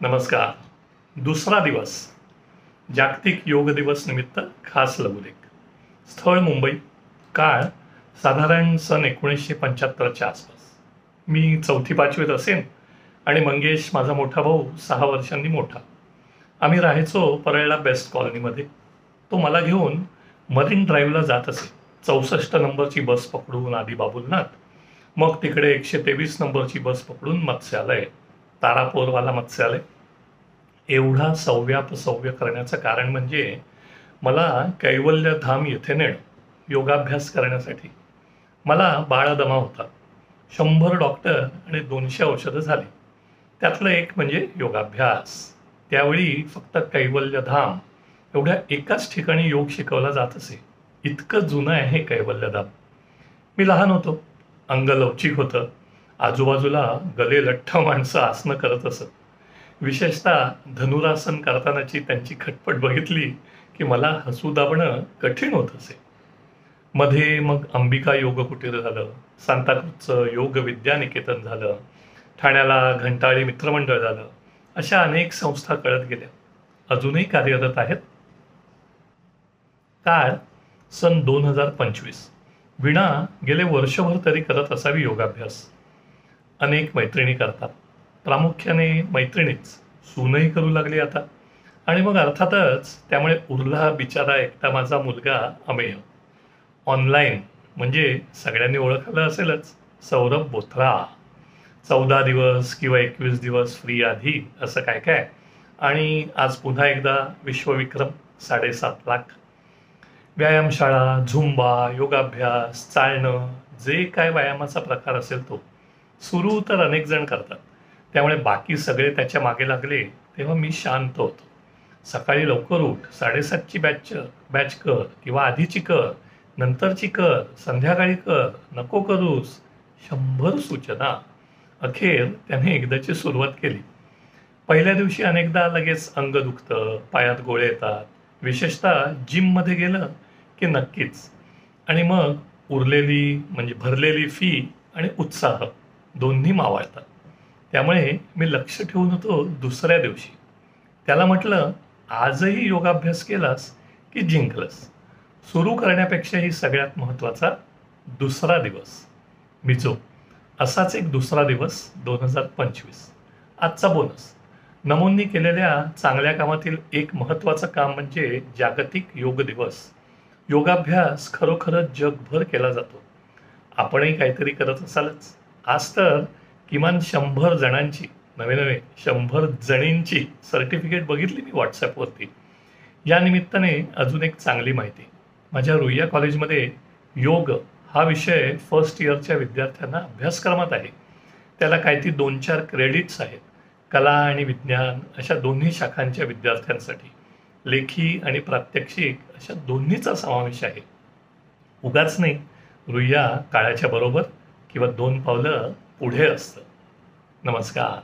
नमस्कार. दुसरा दिवस जागतिक योग दिवस निमित्त खास लघुलेख. स्थळ मुंबई. काळ साधारण सन 1975च्या आसपास. मी 4वी-5वीत असेन आणि मंगेश माझा मोठा भाऊ 6 वर्षांनी मोठा. आम्ही राहायचो परळला बेस्ट कॉलनीमध्ये. तो मला घेऊन मरीन ड्राईव्हला जात असे. 64 नंबरची बस पकडून आधी बाबुलनाथ, मग तिकडे 123 नंबरची बस पकडून मत्स्यालय, तारापोरवाला मत्स्यालय. एवढा सव्य करण्याचं कारण म्हणजे मला कैवल्यधाम येथे नेणं योगाभ्यास करण्यासाठी. मला बाळदमा होता. 100 डॉक्टर आणि 200 औषधं झाली. त्यातलं एक म्हणजे योगाभ्यास. त्यावेळी फक्त कैवल्यधाम एवढ्या एकाच ठिकाणी योग शिकवला जात असे. इतकं जुनं आहे कैवल्यधाम. मी लहान होतो. अंग लवचिक होतं. आजूबाजूला गले लठ्ठ माणसं आसनं करत असत. विशेषतः धनुरासन करतानाची त्यांची खटपट बघितली की मला हसू दाबणं कठीण होत असे. मध्ये मग अंबिका योग कुटीर झालं, सांताक्रूजचं योग विद्यानिकेतन झालं, ठाण्याला घंटाळी मित्रमंडळ झालं. अशा अनेक संस्था कळत गेल्या. अजूनही कार्यरत आहेत. काळ सन 2025. वीणा गेले वर्षभर तरी करत असावी योगाभ्यास. अनेक मैत्रिणी करतात. प्रामुख्याने मैत्रिणीच. सूनही करू लागली आता. आणि मग अर्थातच त्यामुळे उरला बिचारा एकटा माझा मुलगा अमेय. ऑनलाईन म्हणजे सगळ्यांनी ओळखलं असेलच, सौरभ बोथरा. 14 दिवस किंवा 21 दिवस फ्री आधी असं काय काय. आणि आज पुन्हा एकदा विश्वविक्रम 7.5 लाख. व्यायामशाळा, झुंबा, योगाभ्यास, चालणं, जे काय व्यायामाचा प्रकार असेल तो सुरू तर अनेक जण करतात. त्यामुळे बाकी सगळे त्याच्या मागे लागले तेव्हा मी शांत होतो. सकाळी लवकर उठ, 7:30ची बॅच कर किंवा आधीची कर, नंतरची कर, संध्याकाळी कर, नको करूस. 100 सूचना. अखेर त्याने एकदाची सुरुवात केली. पहिल्या दिवशी अनेकदा लगेच अंग दुखतं, पायात गोळे येतात. विशेषतः जिममध्ये गेलं की नक्कीच. आणि मग उरलेली म्हणजे भरलेली फी आणि उत्साह दोन्ही मावळतात. त्यामुळे मी लक्ष ठेवून होतो दुसऱ्या दिवशी. त्याला म्हटलं, आजही योगाभ्यास केलास की जिंकलंस. सुरू करण्यापेक्षाही सगळ्यात महत्त्वाचा दुसरा दिवस. मिझो. असाच एक दुसरा दिवस 2025. आजचा बोनस. नमूंनी केलेल्या चांगल्या कामातील एक महत्त्वाचं काम म्हणजे जागतिक योग दिवस. योगाभ्यास खरोखरच जगभर केला जातो. आपणही काहीतरी करत असालच. आज तर किमान 100 जणांची, नवे 100 जणींची सर्टिफिकेट बघितली मी व्हॉट्सॲपवरती. या निमित्ताने अजून एक चांगली माहिती. माझ्या रुईया कॉलेजमध्ये योग हा विषय फर्स्ट इयरच्या विद्यार्थ्यांना अभ्यासक्रमात आहे. त्याला काय ती 2-4 क्रेडिट्स आहेत. कला आणि विज्ञान अशा दोन्ही शाखांच्या विद्यार्थ्यांसाठी. लेखी आणि प्रात्यक्षिक अशा दोन्हीचा समावेश आहे. उगाच नाही, रुईया काळाच्या बरोबर किंवा 2 पावलं पुढे असतं. नमस्कार.